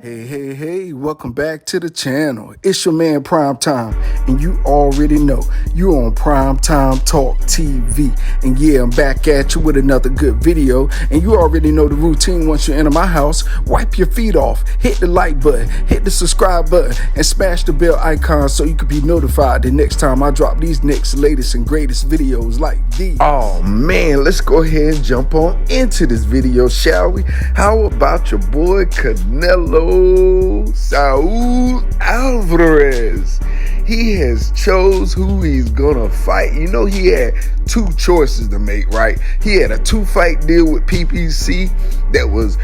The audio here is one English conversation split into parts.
Hey, welcome back to the channel. It's your man Prime Time, and you already know you're on Prime Time Talk TV. And yeah, I'm back at you with another good video, and you already know the routine. Once you enter my house, wipe your feet off, hit the like button, hit the subscribe button, and smash the bell icon so you can be notified the next time I drop these next latest and greatest videos like these. Oh man, let's go ahead and jump on into this video, shall we? How about your boy Canelo Alvarez? He has chose who he's gonna fight. You know, he had two choices to make, right? He had a 2-fight deal with PBC that was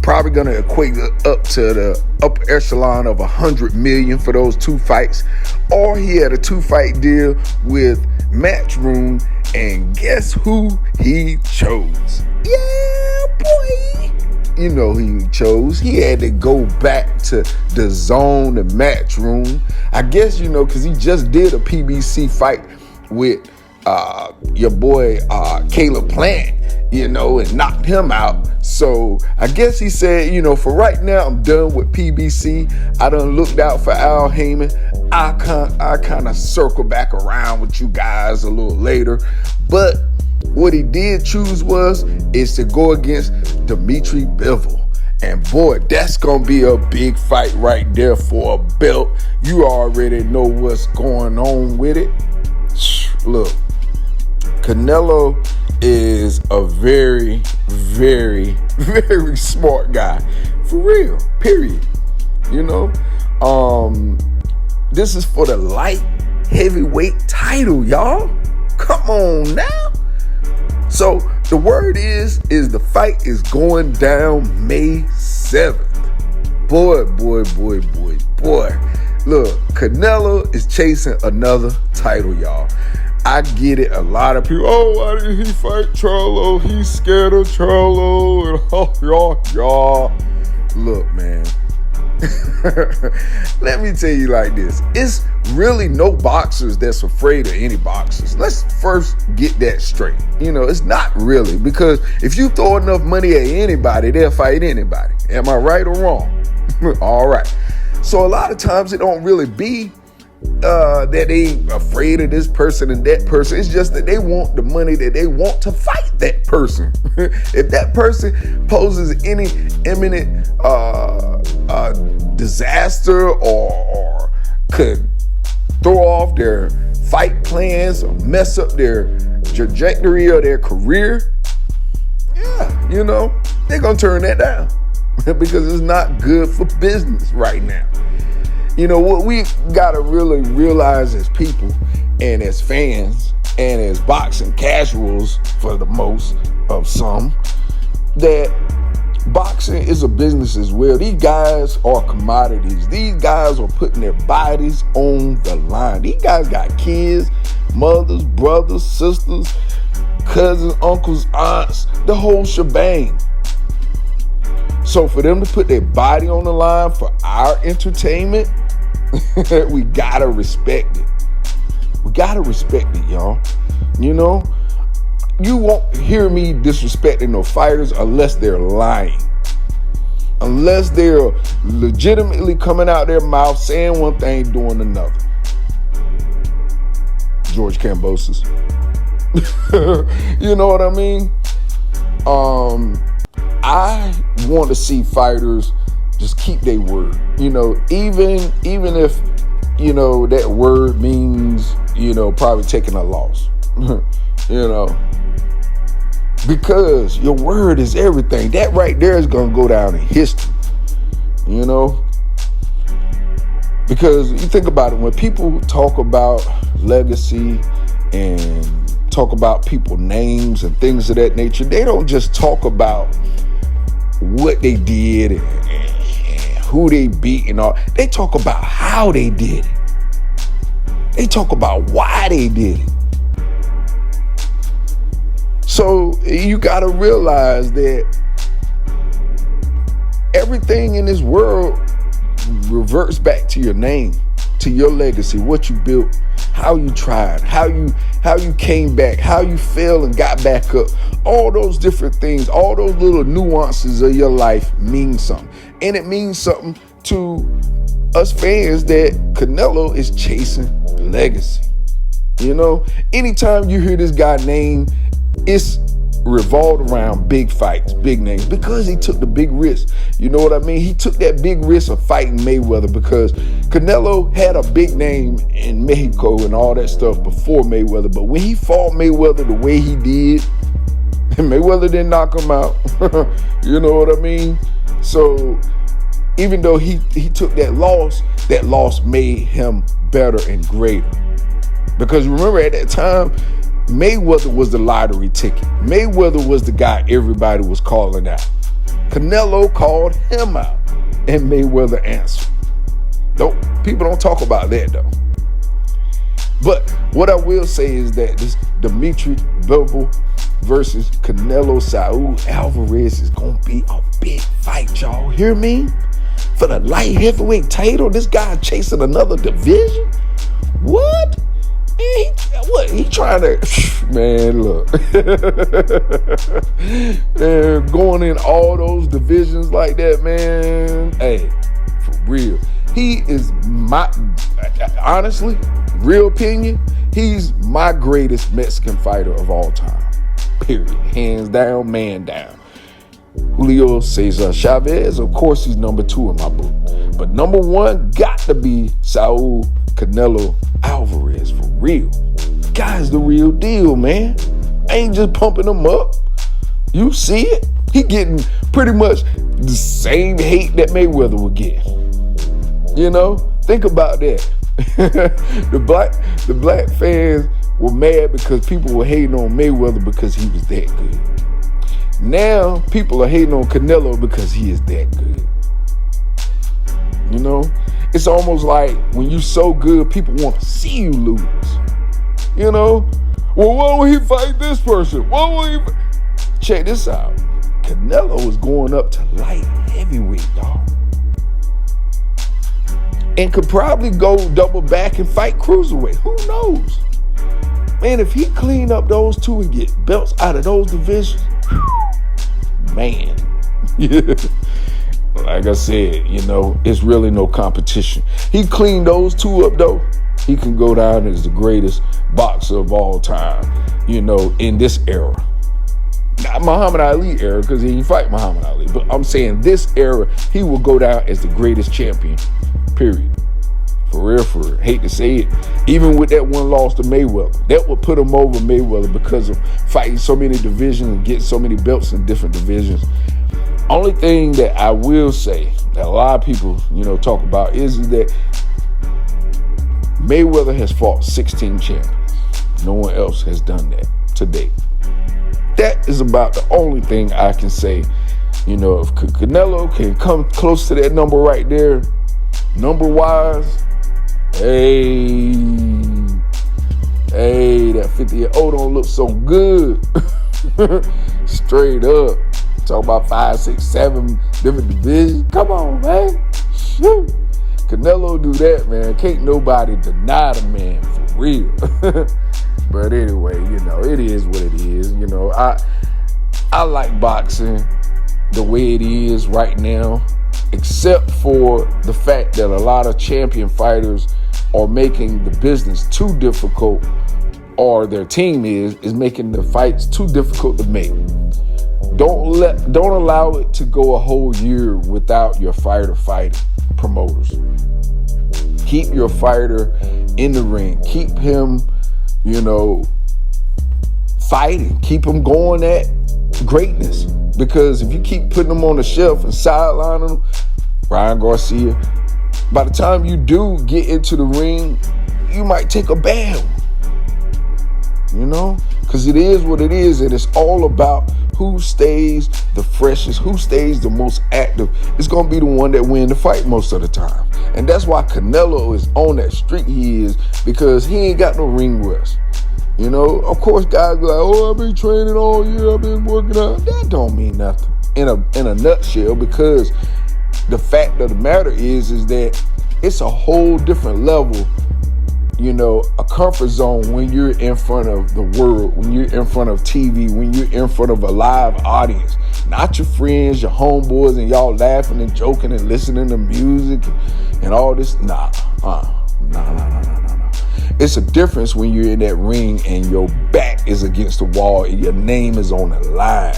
probably gonna equate up to the upper echelon of 100 million for those 2 fights, or he had a 2-fight deal with Matchroom, and guess who he chose? Yeah, boy. You know who he chose. He had to go back to DAZN and Matchroom. I guess, you know, because he just did a PBC fight with your boy Caleb Plant, you know, and knocked him out. So I guess he said, you know, for right now, I'm done with PBC. I done looked out for Al Heyman. I kind of circle back around with you guys a little later. But what he did choose is to go against Gennadiy Bivol. And boy, that's going to be a big fight right there for a belt. You already know what's going on with it. Look, Canelo is a very, very, very smart guy. For real, period. You know, this is for the light heavyweight title, y'all. Come on now. So the word is the fight is going down May 7th. Boy. Look, Canelo is chasing another title, y'all. I get it. A lot of people, why did he fight Charlo? He's scared of Charlo. And y'all. Look, man. Let me tell you like this. It's really no boxers that's afraid of any boxers. Let's first get that straight. You know, it's not really, because if you throw enough money at anybody, they'll fight anybody. Am I right or wrong? All right. So a lot of times it don't really be that they afraid of this person and that person. It's just that they want the money, that they want to fight that person. If that person poses any imminent disaster or could throw off their fight plans or mess up their trajectory of their career, yeah, you know, they're gonna turn that down because it's not good for business right now. You know, what we gotta really realize as people and as fans and as boxing casuals for the most of some, that boxing is a business as well. These guys are commodities. These guys are putting their bodies on the line. These guys got kids, mothers, brothers, sisters, cousins, uncles, aunts, the whole shebang. So for them to put their body on the line for our entertainment, we gotta respect it. We gotta respect it, y'all. You know, you won't hear me disrespecting no fighters unless they're lying. Unless they're legitimately coming out their mouth saying one thing, doing another. George Kambosos. You know what I mean? I want to see fighters just keep their word. You know, even if, you know, that word means, you know, probably taking a loss. You know, because your word is everything. That right there is going to go down in history, you know, because you think about it, when people talk about legacy and talk about people names and things of that nature, they don't just talk about what they did and who they beat and all. They talk about how they did it. They talk about why they did it. So you got to realize that everything in this world reverts back to your name, to your legacy, what you built, how you tried, how you came back, how you fell and got back up. All those different things, all those little nuances of your life mean something. And it means something to us fans that Canelo is chasing legacy. You know, anytime you hear this guy name, it's revolved around big fights, big names, because he took the big risk. You know what I mean? He took that big risk of fighting Mayweather because Canelo had a big name in Mexico and all that stuff before Mayweather. But when he fought Mayweather the way he did, Mayweather didn't knock him out. You know what I mean? So even though he took that loss made him better and greater. Because remember, at that time, Mayweather was the lottery ticket. Mayweather was the guy everybody was calling out. Canelo called him out, and Mayweather answered. People don't talk about that, though. But what I will say is that this Dimitri Bivol versus Canelo Saul Alvarez is going to be a big fight, y'all. Hear me? For the light heavyweight title, this guy chasing another division? What? He trying to, man, look. Man, going in all those divisions like that, man, hey, for real. He is honestly, real opinion, he's my greatest Mexican fighter of all time. Period. Hands down, man down. Julio Cesar Chavez, of course, he's number 2 in my book. But number 1 got to be Saul Canelo Alvarez, for real. Guy's the real deal, man. I ain't just pumping him up. You see it? He getting pretty much the same hate that Mayweather would get. You know? Think about that. The black fans were mad because people were hating on Mayweather because he was that good. Now, people are hating on Canelo because he is that good. You know? It's almost like when you so good, people want to see you lose. You know? Well, why would he fight this person? Why would he Check this out. Canelo is going up to light heavyweight, dog. And could probably go double back and fight cruiserweight. Who knows? Man, if he clean up those two and get belts out of those divisions, man. Yeah. Like I said, you know, it's really no competition. He cleaned those two up, though. He can go down as the greatest boxer of all time, you know, in this era. Not Muhammad Ali era, because he didn't fight Muhammad Ali. But I'm saying this era, he will go down as the greatest champion, period. For real, for real. Hate to say it. Even with that one loss to Mayweather, that would put him over Mayweather because of fighting so many divisions and getting so many belts in different divisions. Only thing that I will say that a lot of people, you know, talk about is that Mayweather has fought 16 champions. No one else has done that to date. That is about the only thing I can say. You know, if Canelo can come close to that number right there, number-wise, hey, that 50-year-old don't look so good. Straight up. Talk about 5, 6, 7 different divisions. Come on, man. Canelo do that, man. Can't nobody deny the man, for real. But anyway, you know, it is what it is. You know, I like boxing the way it is right now, except for the fact that a lot of champion fighters are making the business too difficult, or their team is making the fights too difficult to make. Don't allow it to go a whole year without your fighter fighting. Promoters, keep your fighter in the ring. Keep him, you know, fighting. Keep him going at greatness. Because if you keep putting them on the shelf and sidelining them, Ryan Garcia, by the time you do get into the ring, you might take a bad one. You know? Because it is what it is, and it's all about who stays the freshest, who stays the most active. It's going to be the one that wins the fight most of the time. And that's why Canelo is on that streak he is, because he ain't got no ring rust. You know, of course, guys be like, oh, I've been training all year, I've been working out. That don't mean nothing in a nutshell, because the fact of the matter is that it's a whole different level a comfort zone when you're in front of the world, when you're in front of TV, when you're in front of a live audience, not your friends, your homeboys, and y'all laughing and joking and listening to music and all this. Nah. It's a difference when you're in that ring and your back is against the wall and your name is on the line.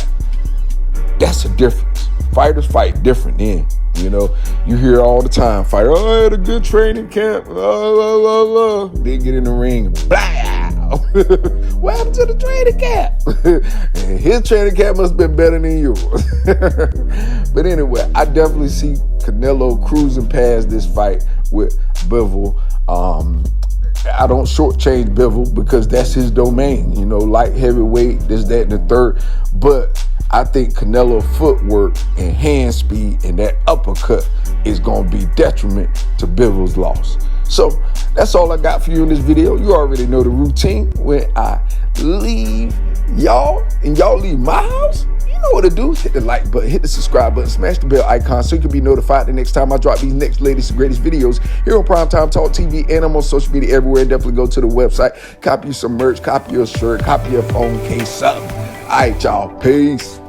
That's a difference. Fighters fight different then. You hear all the time, fighter, I had a good training camp. They get in the ring, blah. What happened to the training camp? And his training camp must have been better than yours. But anyway, I definitely see Canelo cruising past this fight with Bivol. I don't shortchange Bivol because that's his domain, light heavyweight, this, that, and the third. But I think Canelo footwork and hand speed and that uppercut is going to be detriment to Bivol's loss. So that's all I got for you in this video. You already know the routine. When I leave y'all and y'all leave my house, you know what to do. Hit the like button, hit the subscribe button, smash the bell icon so you can be notified the next time I drop these next latest and greatest videos here on Primetime Talk TV, and I'm on social media everywhere. Definitely go to the website, copy you some merch, copy your shirt, copy your phone case, something. All right, y'all. Peace.